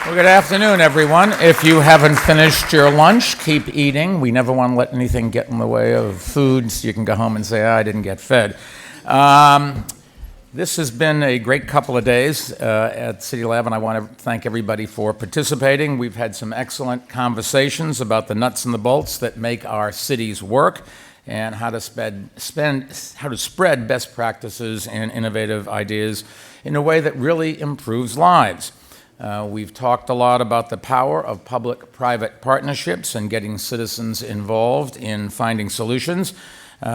Well, good afternoon, everyone. If you haven't finished your lunch, keep eating. We never want to let anything get in the way of food, so you can go home and say, I didn't get fed. This has been a great couple of days at CityLab, and I want to thank everybody for participating. We've had some excellent conversations about the nuts and the bolts that make our cities work and how to spread best practices and innovative ideas in a way that really improves lives. We've talked a lot about the power of public-private partnerships and getting citizens involved in finding solutions.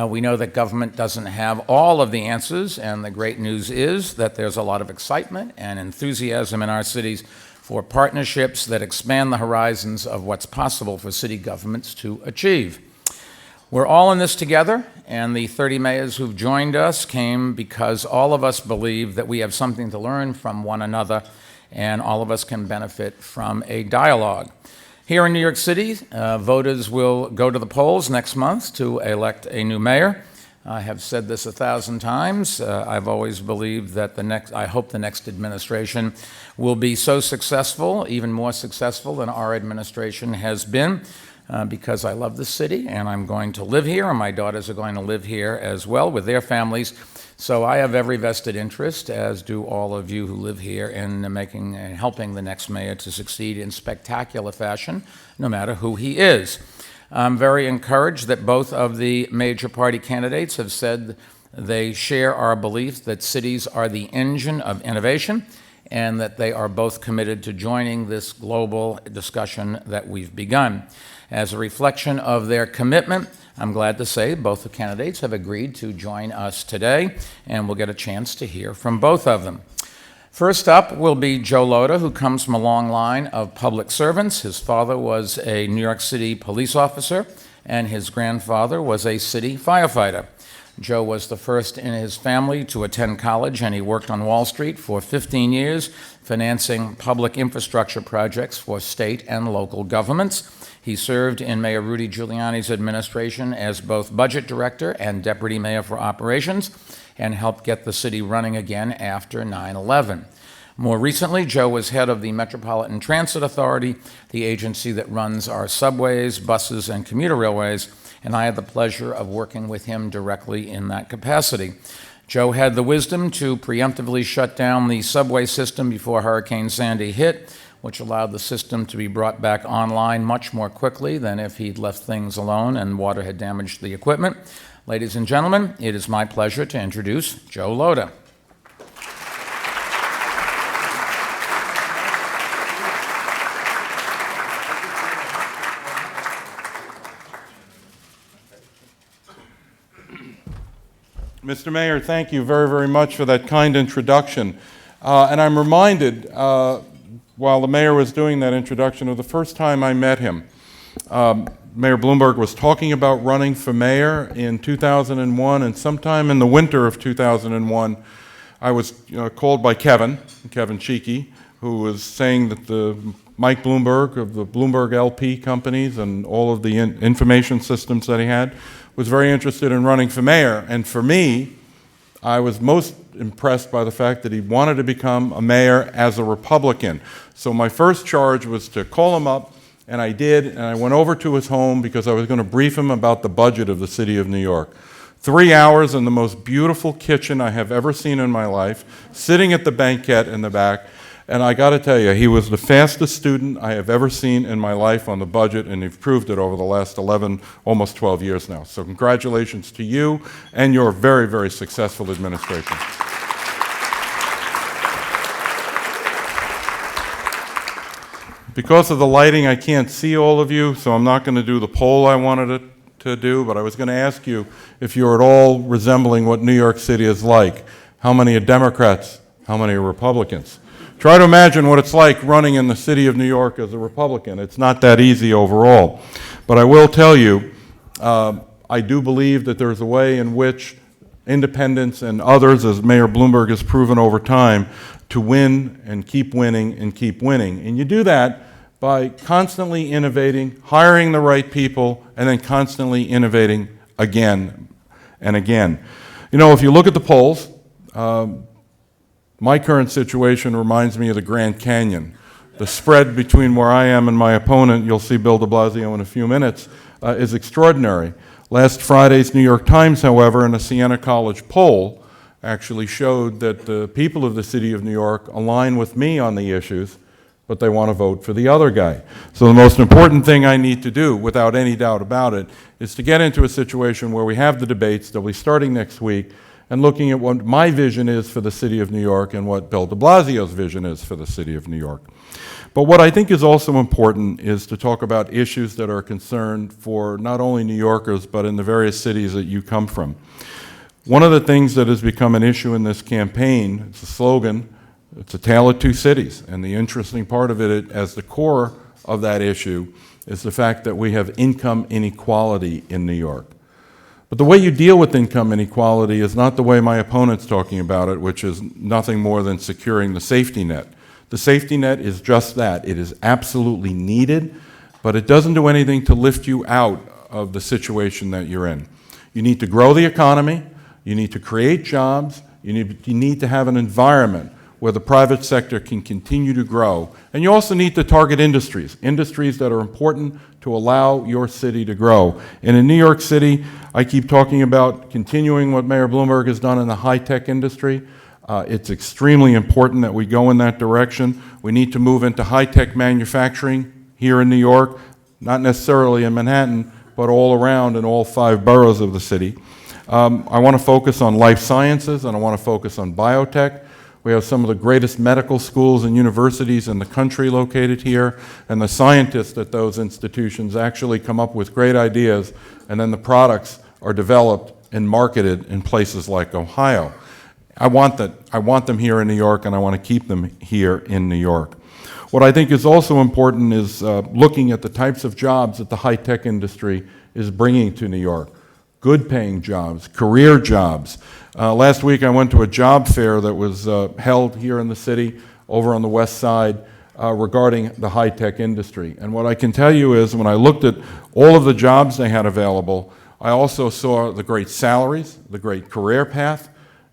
We know that government doesn't have all of the answers, and the great news is that there's a lot of excitement and enthusiasm in our cities for partnerships that expand the horizons of what's possible for city governments to achieve. We're all in this together, and the 30 mayors who've joined us came because all of us believe that we have something to learn from one another, and all of us can benefit from a dialogue. Here in New York City, voters will go to the polls next month to elect a new mayor. I have said this 1,000 times. I've always believed that I hope the next administration will be so successful, even more successful than our administration has been, because I love the city and I'm going to live here, and my daughters are going to live here as well with their families. So I have every vested interest, as do all of you who live here, in making and helping the next mayor to succeed in spectacular fashion, no matter who he is. I'm very encouraged that both of the major party candidates have said they share our belief that cities are the engine of innovation, and that they are both committed to joining this global discussion that we've begun. As a reflection of their commitment, I'm glad to say both the candidates have agreed to join us today, and we'll get a chance to hear from both of them. First up will be Joe Lhota, who comes from a long line of public servants. His father was a New York City police officer, and his grandfather was a city firefighter. Joe was the first in his family to attend college, and he worked on Wall Street for 15 years, financing public infrastructure projects for state and local governments. He served in Mayor Rudy Giuliani's administration as both budget director and deputy mayor for operations, and helped get the city running again after 9/11. More recently, Joe was head of the Metropolitan Transit Authority, the agency that runs our subways, buses, and commuter railways, and I had the pleasure of working with him directly in that capacity. Joe had the wisdom to preemptively shut down the subway system before Hurricane Sandy hit, which allowed the system to be brought back online much more quickly than if he'd left things alone and water had damaged the equipment. Ladies and gentlemen, it is my pleasure to introduce Joe Lhota. Mr. Mayor, thank you very, very much for that kind introduction. And I'm reminded, while the mayor was doing that introduction, of the first time I met him. Mayor Bloomberg was talking about running for mayor in 2001, and sometime in the winter of 2001, I was called by Kevin Cheeky, who was saying that the Mike Bloomberg of the Bloomberg LP companies and all of the information systems that he had was very interested in running for mayor. And for me, I was most impressed by the fact that he wanted to become a mayor as a Republican. So my first charge was to call him up, and I did, and I went over to his home because I was going to brief him about the budget of the city of New York. 3 hours in the most beautiful kitchen I have ever seen in my life, sitting at the banquette in the back, and I got to tell you, he was the fastest student I have ever seen in my life on the budget, and he's proved it over the last 11, almost 12 years now. So congratulations to you and your very, very successful administration. Because of the lighting, I can't see all of you, so I'm not going to do the poll I wanted to do, but I was going to ask you if you're at all resembling what New York City is like. How many are Democrats? How many are Republicans? Try to imagine what it's like running in the city of New York as a Republican. It's not that easy overall. But I will tell you, I do believe that there's a way in which independents and others, as Mayor Bloomberg has proven over time, to win and keep winning and keep winning. And you do that by constantly innovating, hiring the right people, and then constantly innovating again and again. You know, if you look at the polls, my current situation reminds me of the Grand Canyon. The spread between where I am and my opponent, you'll see Bill de Blasio in a few minutes, is extraordinary. Last Friday's New York Times, however, in a Siena College poll, actually showed that the people of the city of New York align with me on the issues, but they want to vote for the other guy. So the most important thing I need to do, without any doubt about it, is to get into a situation where we have the debates. They'll be starting next week, and looking at what my vision is for the city of New York and what Bill de Blasio's vision is for the city of New York. But what I think is also important is to talk about issues that are concerned for not only New Yorkers, but in the various cities that you come from. One of the things that has become an issue in this campaign, it's a slogan, it's a tale of two cities, and the interesting part of it, as the core of that issue, is the fact that we have income inequality in New York. But the way you deal with income inequality is not the way my opponent's talking about it, which is nothing more than securing the safety net. The safety net is just that. It is absolutely needed, but it doesn't do anything to lift you out of the situation that you're in. You need to grow the economy, you need to create jobs, you need to have an environment where the private sector can continue to grow. And you also need to target industries that are important to allow your city to grow. And in New York City, I keep talking about continuing what Mayor Bloomberg has done in the high-tech industry. It's extremely important that we go in that direction. We need to move into high-tech manufacturing here in New York, not necessarily in Manhattan, but all around in all 5 boroughs of the city. I want to focus on life sciences, and I want to focus on biotech. We have some of the greatest medical schools and universities in the country located here, and the scientists at those institutions actually come up with great ideas, and then the products are developed and marketed in places like Ohio. I want them here in New York, and I want to keep them here in New York. What I think is also important is looking at the types of jobs that the high-tech industry is bringing to New York. Good paying jobs, career jobs. Last week I went to a job fair that was held here in the city over on the west side regarding the high-tech industry. And what I can tell you is when I looked at all of the jobs they had available, I also saw the great salaries, the great career path,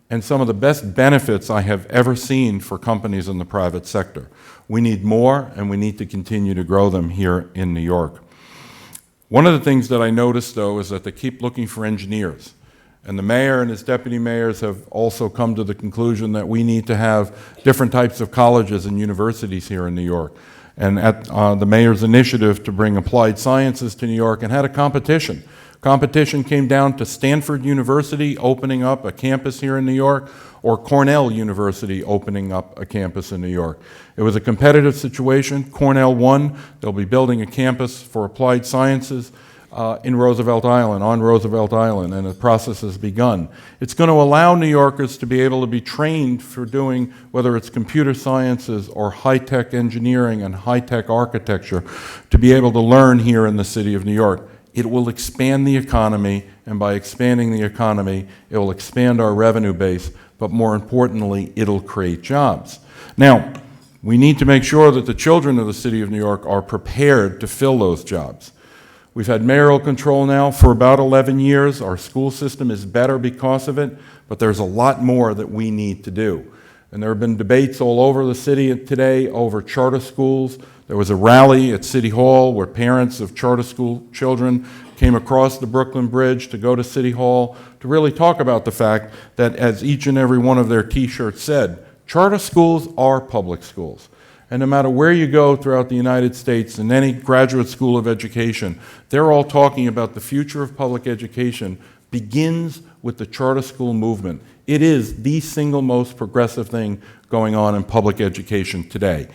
and some of the best benefits I have ever seen for companies in the private sector. We need more, and we need to continue to grow them here in New York. One of the things that I noticed, though, is that they keep looking for engineers. And the mayor and his deputy mayors have also come to the conclusion that we need to have different types of colleges and universities here in New York. And at the mayor's initiative to bring applied sciences to New York and had a competition. Competition came down to Stanford University opening up a campus here in New York, or Cornell University opening up a campus in New York. It was a competitive situation. Cornell won. They'll be building a campus for applied sciences in Roosevelt Island, on Roosevelt Island, and the process has begun. It's going to allow New Yorkers to be able to be trained for doing, whether it's computer sciences or high-tech engineering and high-tech architecture, to be able to learn here in the city of New York. It will expand the economy, and by expanding the economy, it will expand our revenue base, but more importantly, it'll create jobs. Now, we need to make sure that the children of the city of New York are prepared to fill those jobs. We've had mayoral control now for about 11 years. Our school system is better because of it, but there's a lot more that we need to do. And there have been debates all over the city today over charter schools. There was a rally at City Hall where parents of charter school children came across the Brooklyn Bridge to go to City Hall to really talk about the fact that, as each and every one of their T-shirts said, charter schools are public schools. And no matter where you go throughout the United States, in any graduate school of education, they're all talking about the future of public education begins with the charter school movement. It is the single most progressive thing going on in public education today.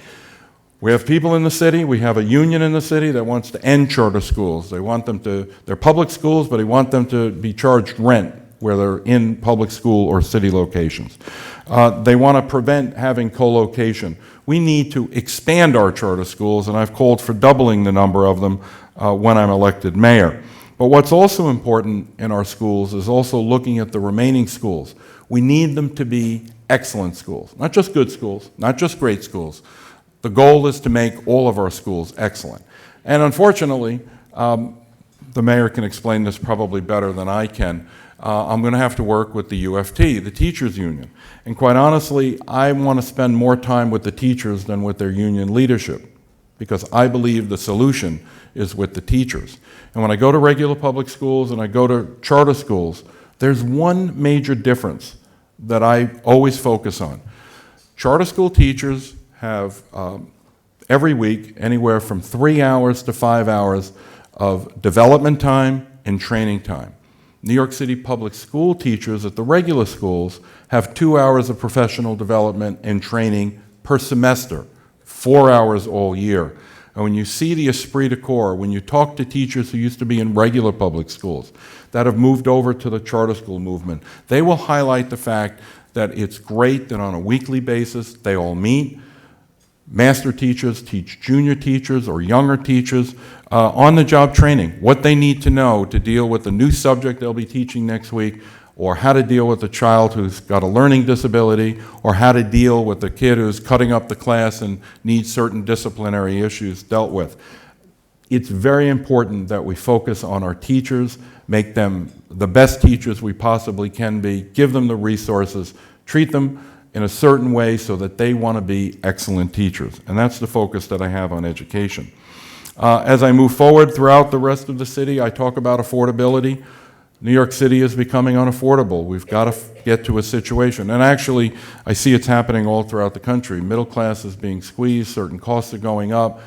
We have people in the city, we have a union in the city that wants to end charter schools. They want them to, they're public schools, but they want them to be charged rent where they're in public school or city locations. They want to prevent having co-location. We need to expand our charter schools, and I've called for doubling the number of them when I'm elected mayor. But what's also important in our schools is also looking at the remaining schools. We need them to be excellent schools, not just good schools, not just great schools. The goal is to make all of our schools excellent. And unfortunately, the mayor can explain this probably better than I can. I'm going to have to work with the UFT, the teachers union. And quite honestly, I want to spend more time with the teachers than with their union leadership, because I believe the solution is with the teachers. And when I go to regular public schools and I go to charter schools, there's one major difference that I always focus on. Charter school teachers have every week anywhere from 3 hours to 5 hours of development time and training time. New York City public school teachers at the regular schools have 2 hours of professional development and training per semester, 4 hours all year. And when you see the esprit de corps, when you talk to teachers who used to be in regular public schools that have moved over to the charter school movement, they will highlight the fact that it's great that on a weekly basis they all meet. Master teachers teach junior teachers or younger teachers on-the-job training, what they need to know to deal with the new subject they'll be teaching next week, or how to deal with a child who's got a learning disability, or how to deal with a kid who's cutting up the class and needs certain disciplinary issues dealt with. It's very important that we focus on our teachers, make them the best teachers we possibly can be, give them the resources, treat them in a certain way so that they want to be excellent teachers. And that's the focus that I have on education. As I move forward throughout the rest of the city, I talk about affordability. New York City is becoming unaffordable. We've got to get to a situation. And actually, I see it's happening all throughout the country. Middle class is being squeezed, certain costs are going up.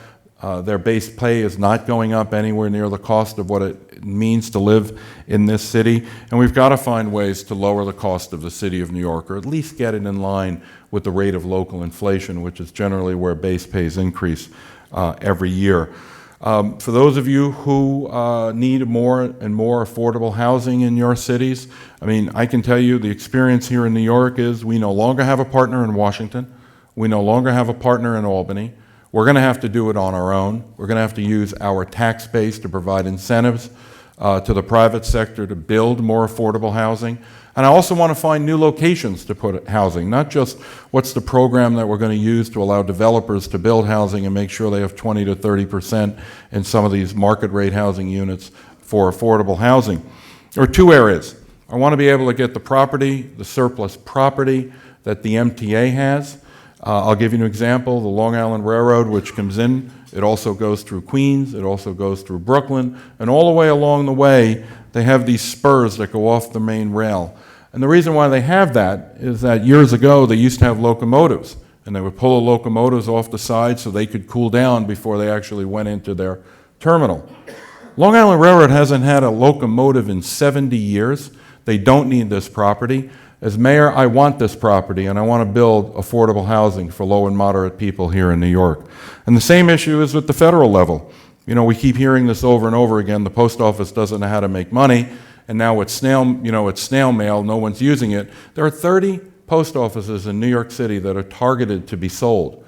Their base pay is not going up anywhere near the cost of what it means to live in this city. And we've got to find ways to lower the cost of the city of New York, or at least get it in line with the rate of local inflation, which is generally where base pays increase every year. For those of you who need more and more affordable housing in your cities, I mean, I can tell you the experience here in New York is we no longer have a partner in Washington. We no longer have a partner in Albany. We're going to have to do it on our own. We're going to have to use our tax base to provide incentives to the private sector to build more affordable housing. And I also want to find new locations to put housing, not just what's the program that we're going to use to allow developers to build housing and make sure they have 20 to 30% in some of these market rate housing units for affordable housing. There are two areas. I want to be able to get the property, the surplus property that the MTA has. I'll give you an example, the Long Island Railroad, which comes in, it also goes through Queens, it also goes through Brooklyn, and all the way along the way, they have these spurs that go off the main rail. And the reason why they have that is that years ago, they used to have locomotives, and they would pull the locomotives off the side so they could cool down before they actually went into their terminal. Long Island Railroad hasn't had a locomotive in 70 years. They don't need this property. As mayor, I want this property, and I want to build affordable housing for low and moderate people here in New York. And the same issue is with the federal level. You know, we keep hearing this over and over again. The post office doesn't know how to make money, and now it's snail mail. No one's using it. There are 30 post offices in New York City that are targeted to be sold.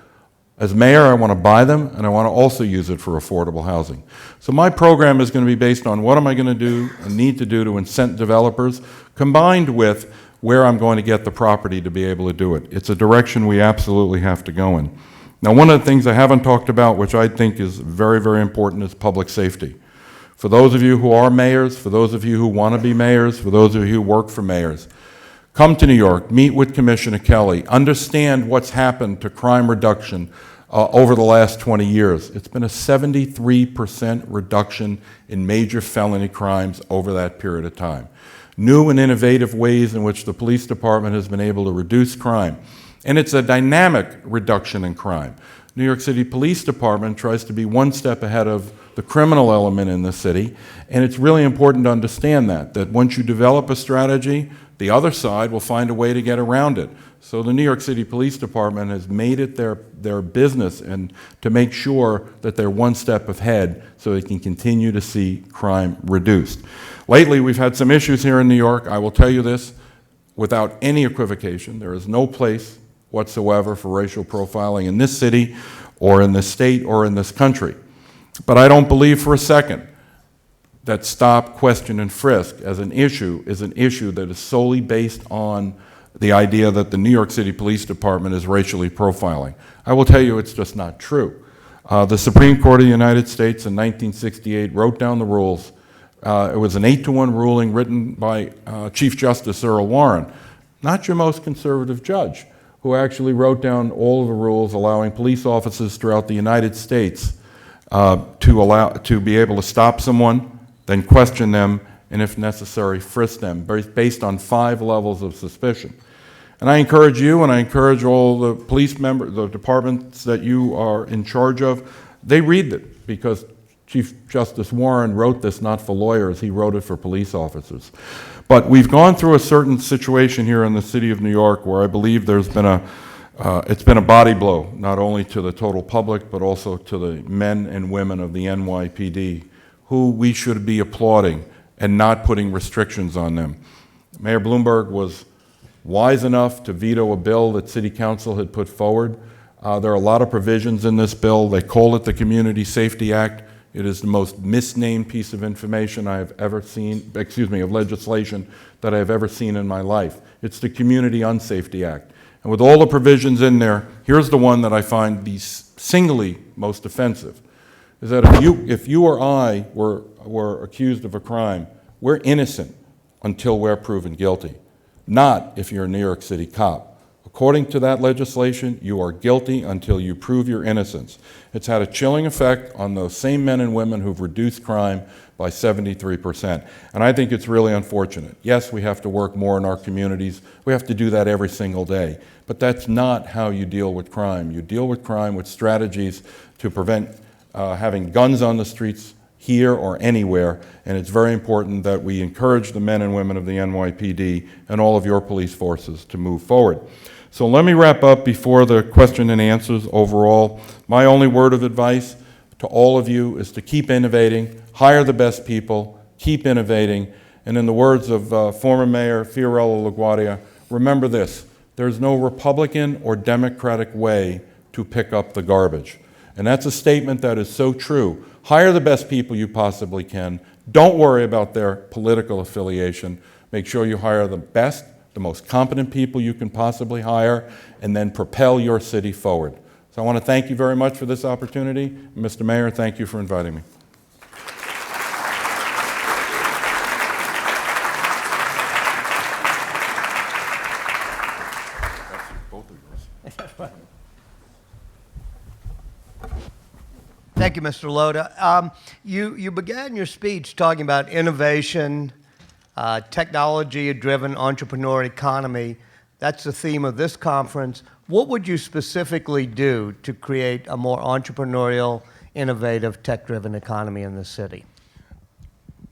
As mayor, I want to buy them, and I want to also use it for affordable housing. So my program is going to be based on what am I going to do and need to do to incent developers, combined with where I'm going to get the property to be able to do it. It's a direction we absolutely have to go in. Now, one of the things I haven't talked about, which I think is very, very important, is public safety. For those of you who are mayors, for those of you who want to be mayors, for those of you who work for mayors, come to New York, meet with Commissioner Kelly, understand what's happened to crime reduction over the last 20 years. It's been a 73% reduction in major felony crimes over that period of time. New and innovative ways in which the police department has been able to reduce crime. And it's a dynamic reduction in crime. New York City Police Department tries to be one step ahead of the criminal element in the city, and it's really important to understand that once you develop a strategy, the other side will find a way to get around it. So the New York City Police Department has made it their business and to make sure that they're one step ahead so they can continue to see crime reduced. Lately, we've had some issues here in New York. I will tell you this without any equivocation. There is no place whatsoever for racial profiling in this city or in this state or in this country. But I don't believe for a second that stop, question, and frisk as an issue is an issue that is solely based on the idea that the New York City Police Department is racially profiling. I will tell you it's just not true. The Supreme Court of the United States in 1968 wrote down the rules It was an 8-to-1 ruling written by Chief Justice Earl Warren, not your most conservative judge, who actually wrote down all of the rules allowing police officers throughout the United States to be able to stop someone, then question them, and if necessary, frisk them, based on 5 levels of suspicion. And I encourage you, and I encourage all the police members, the departments that you are in charge of, they read it, because Chief Justice Warren wrote this not for lawyers, he wrote it for police officers. But we've gone through a certain situation here in the city of New York where I believe there's been it's been a body blow, not only to the total public, but also to the men and women of the NYPD, who we should be applauding and not putting restrictions on them. Mayor Bloomberg was wise enough to veto a bill that City Council had put forward. There are a lot of provisions in this bill. They call it the Community Safety Act. It is the most misnamed piece of information I have ever seen, of legislation that I have ever seen in my life. It's the Community Unsafety Act. And with all the provisions in there, here's the one that I find the singly most offensive, is that if you or I were accused of a crime, we're innocent until we're proven guilty, not if you're a New York City cop. According to that legislation, you are guilty until you prove your innocence. It's had a chilling effect on those same men and women who've reduced crime by 73%. And I think it's really unfortunate. Yes, we have to work more in our communities. We have to do that every single day. But that's not how you deal with crime. You deal with crime with strategies to prevent having guns on the streets here or anywhere, and it's very important that we encourage the men and women of the NYPD and all of your police forces to move forward. So let me wrap up before the question and answers overall. My only word of advice to all of you is to keep innovating, hire the best people, keep innovating, and in the words of former Mayor Fiorello LaGuardia, remember this: there's no Republican or Democratic way to pick up the garbage. And that's a statement that is so true. Hire the best people you possibly can. Don't worry about their political affiliation. Make sure you hire the best, the most competent people you can possibly hire, and then propel your city forward. So I want to thank you very much for this opportunity. Mr. Mayor, thank you for inviting me. Thank you, Mr. Lhota. You began your speech talking about innovation, technology-driven entrepreneur economy. That's the theme of this conference. What would you specifically do to create a more entrepreneurial, innovative, tech-driven economy in this city?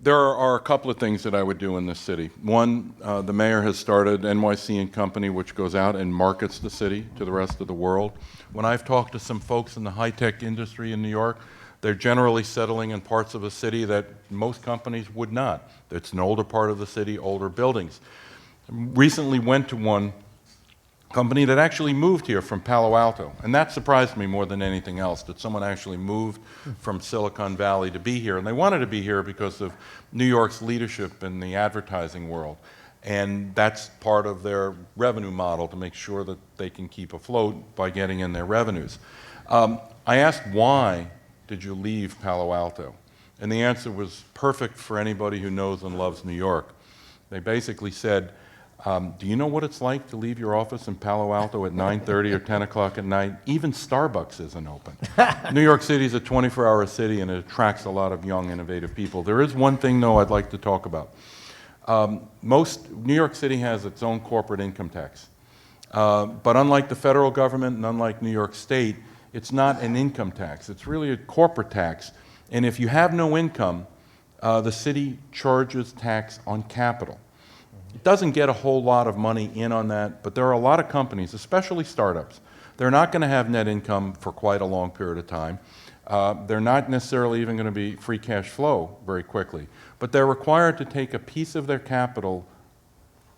There are a couple of things that I would do in this city. One, the mayor has started NYC and Company, which goes out and markets the city to the rest of the world. When I've talked to some folks in the high-tech industry in New York, they're generally settling in parts of the city that most companies would not. It's an older part of the city, older buildings. Recently went to one company that actually moved here from Palo Alto, and that surprised me more than anything else, that someone actually moved from Silicon Valley to be here. And they wanted to be here because of New York's leadership in the advertising world. And that's part of their revenue model, to make sure that they can keep afloat by getting in their revenues. I asked, why did you leave Palo Alto? And the answer was perfect for anybody who knows and loves New York. They basically said, do you know what it's like to leave your office in Palo Alto at 9:30 or 10 o'clock at night? Even Starbucks isn't open. New York City is a 24-hour city, and it attracts a lot of young, innovative people. There is one thing, though, I'd like to talk about. New York City has its own corporate income tax. But unlike the federal government and unlike New York State, it's not an income tax. It's really a corporate tax. And if you have no income, the city charges tax on capital. It doesn't get a whole lot of money in on that, but there are a lot of companies, especially startups. They're not going to have net income for quite a long period of time. They're not necessarily even going to be free cash flow very quickly, but they're required to take a piece of their capital,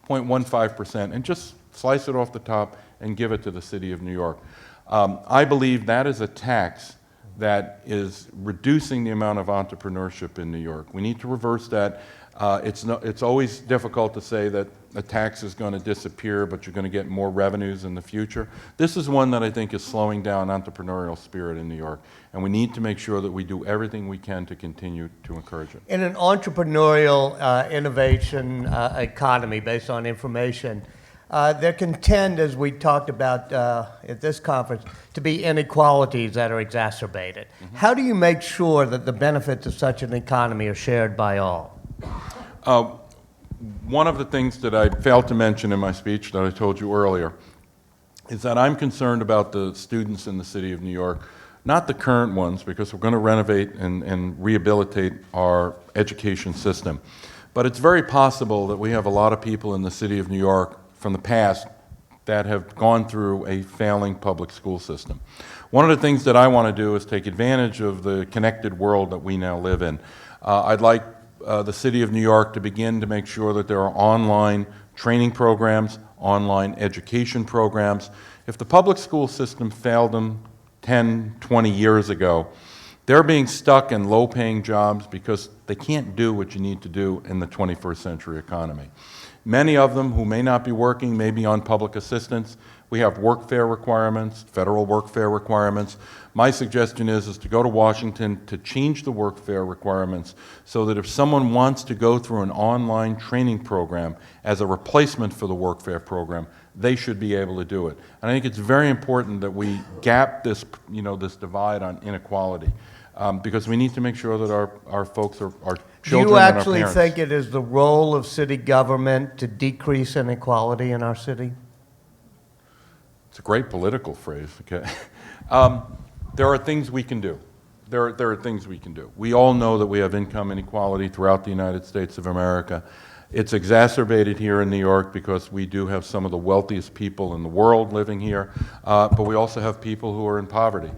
0.15%, and just slice it off the top and give it to the city of New York. I believe that is a tax that is reducing the amount of entrepreneurship in New York. We need to reverse that. It's always difficult to say that a tax is going to disappear, but you're going to get more revenues in the future. This is one that I think is slowing down entrepreneurial spirit in New York, and we need to make sure that we do everything we can to continue to encourage it. In an entrepreneurial innovation economy based on information, there can tend, as we talked about at this conference, to be inequalities that are exacerbated. How do you make sure that the benefits of such an economy are shared by all? One of the things that I failed to mention in my speech that I told you earlier is that I'm concerned about the students in the city of New York, not the current ones, because we're going to renovate and rehabilitate our education system. But it's very possible that we have a lot of people in the city of New York from the past that have gone through a failing public school system. One of the things that I want to do is take advantage of the connected world that we now live in. I'd like the city of New York to begin to make sure that there are online training programs, online education programs. If the public school system failed them 10, 20 years ago, they're being stuck in low-paying jobs because they can't do what you need to do in the 21st century economy. Many of them who may not be working may be on public assistance. We have workfare requirements, federal workfare requirements. My suggestion is to go to Washington to change the workfare requirements so that if someone wants to go through an online training program as a replacement for the workfare program, they should be able to do it. And I think it's very important that we gap this, this divide on inequality because we need to make sure that our folks, our children and our parents. Do you actually think it is the role of city government to decrease inequality in our city? It's a great political phrase, okay? There are things we can do. There are things we can do. We all know that we have income inequality throughout the United States of America. It's exacerbated here in New York because we do have some of the wealthiest people in the world living here, but we also have people who are in poverty.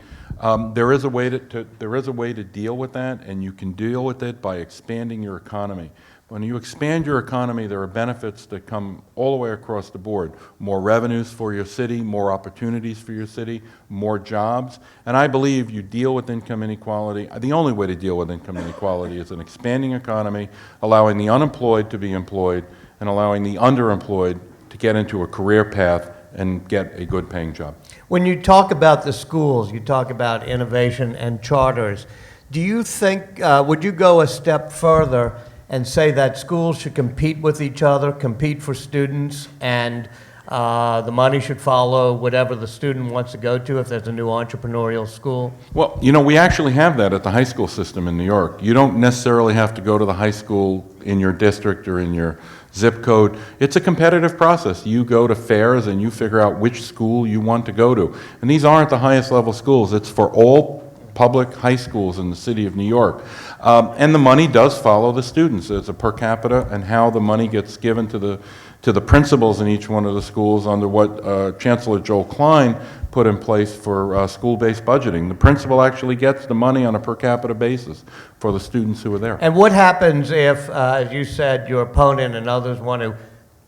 There is a way to deal with that, and you can deal with it by expanding your economy. When you expand your economy, there are benefits that come all the way across the board. More revenues for your city, more opportunities for your city, more jobs. And I believe you deal with income inequality. The only way to deal with income inequality is an expanding economy, allowing the unemployed to be employed, and allowing the underemployed to get into a career path and get a good paying job. When you talk about the schools, you talk about innovation and charters. Do you think, would you go a step further and say that schools should compete with each other, compete for students, and the money should follow whatever the student wants to go to if there's a new entrepreneurial school? Well, we actually have that at the high school system in New York. You don't necessarily have to go to the high school in your district or in your zip code. It's a competitive process. You go to fairs and you figure out which school you want to go to. And these aren't the highest level schools. It's for all public high schools in the city of New York. And the money does follow the students. It's a per capita, and how the money gets given to the principals in each one of the schools under what Chancellor Joel Klein put in place for school-based budgeting. The principal actually gets the money on a per capita basis for the students who are there. And what happens if, as you said, your opponent and others want to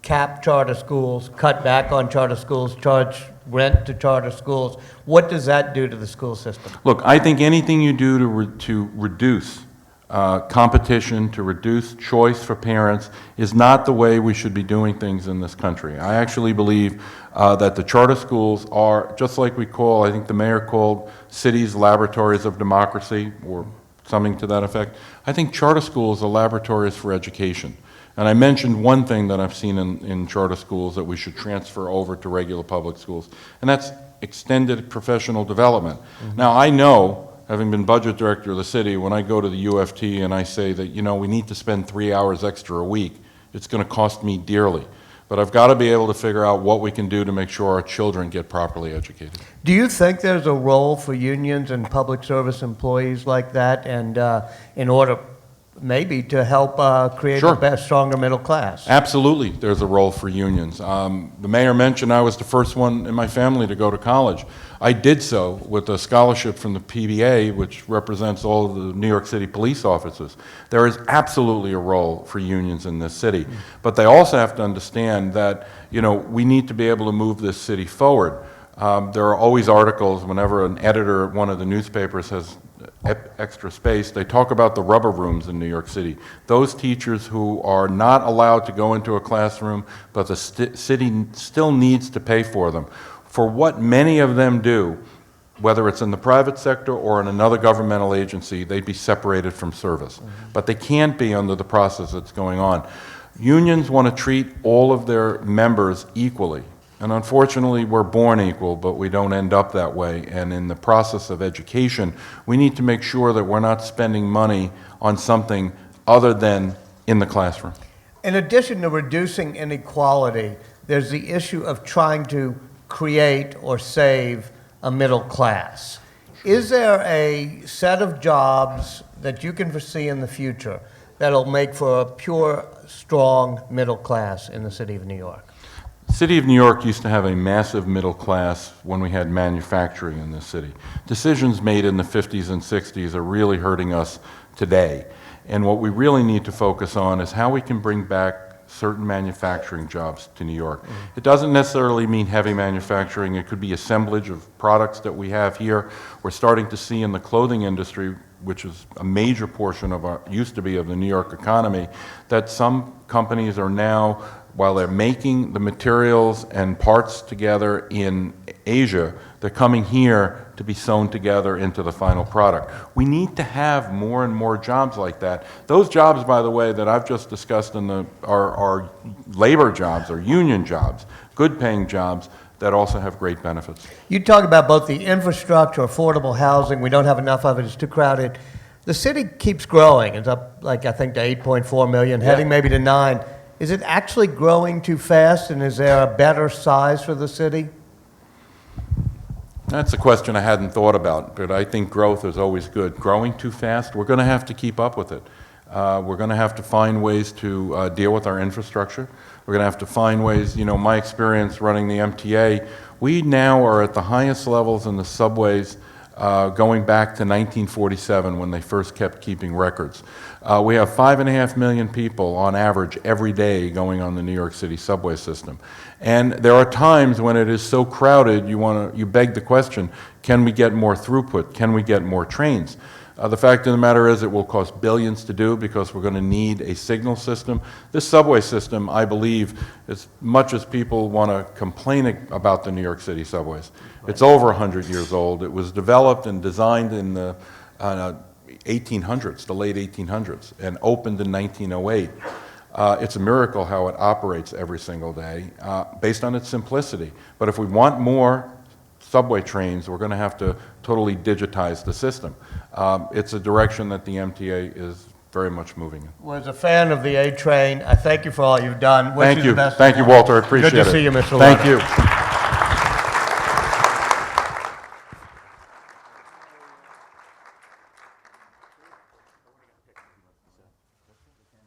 cap charter schools, cut back on charter schools, charge rent to charter schools? What does that do to the school system? Look, I think anything you do to reduce competition, to reduce choice for parents, is not the way we should be doing things in this country. I actually believe that the charter schools are, just like I think the mayor called cities laboratories of democracy, or something to that effect. I think charter schools are laboratories for education. And I mentioned one thing that I've seen in charter schools that we should transfer over to regular public schools, and that's extended professional development. Now, I know, having been budget director of the city, when I go to the UFT and I say that, we need to spend 3 hours extra a week, it's going to cost me dearly. But I've got to be able to figure out what we can do to make sure our children get properly educated. Do you think there's a role for unions and public service employees like that, and in order maybe to help create a stronger middle class? Absolutely, there's a role for unions. The mayor mentioned I was the first one in my family to go to college. I did so with a scholarship from the PBA, which represents all of the New York City police officers. There is absolutely a role for unions in this city, but they also have to understand that we need to be able to move this city forward. There are always articles whenever an editor at one of the newspapers has extra space. They talk about the rubber rooms in New York City. Those teachers who are not allowed to go into a classroom, but the city still needs to pay for them. For what many of them do, whether it's in the private sector or in another governmental agency, they'd be separated from service. But they can't be under the process that's going on. Unions want to treat all of their members equally. And unfortunately, we're born equal, but we don't end up that way. And in the process of education, we need to make sure that we're not spending money on something other than in the classroom. In addition to reducing inequality, there's the issue of trying to create or save a middle class. Is there a set of jobs that you can foresee in the future that'll make for a pure, strong middle class in the city of New York? The city of New York used to have a massive middle class when we had manufacturing in this city. Decisions made in the 50s and 60s are really hurting us today. And what we really need to focus on is how we can bring back certain manufacturing jobs to New York. It doesn't necessarily mean heavy manufacturing. It could be assemblage of products that we have here. We're starting to see in the clothing industry, which is a major portion of our, used to be of the New York economy, that some companies are now, while they're making the materials and parts together in Asia, they're coming here to be sewn together into the final product. We need to have more and more jobs like that. Those jobs, by the way, that I've just discussed are labor jobs, are union jobs, good-paying jobs that also have great benefits. You talk about both the infrastructure, affordable housing, we don't have enough of it, it's too crowded. The city keeps growing. It's up, like, I think to 8.4 million, heading maybe to 9. Is it actually growing too fast, and is there a better size for the city? That's a question I hadn't thought about, but I think growth is always good. Growing too fast, we're going to have to keep up with it. We're going to have to find ways to deal with our infrastructure. We're going to have to find ways, you know, my experience running the MTA, we now are at the highest levels in the subways going back to 1947 when they first kept keeping records. We have 5.5 million people on average every day going on the New York City subway system. And there are times when it is so crowded, you beg the question, can we get more throughput? Can we get more trains? The fact of the matter is it will cost billions to do because we're going to need a signal system. This subway system, I believe, as much as people want to complain about the New York City subways, it's over 100 years old. It was developed and designed in the 1800s, the late 1800s, and opened in 1908. It's a miracle how it operates every single day based on its simplicity. But if we want more subway trains, we're going to have to totally digitize the system. It's a direction that the MTA is very much moving in. Well, as a fan of the A train, I thank you for all you've done. Wish Thank you you. the best. Thank you, Walter. I appreciate it. Good to see you, Mr. Thank Lhota. you.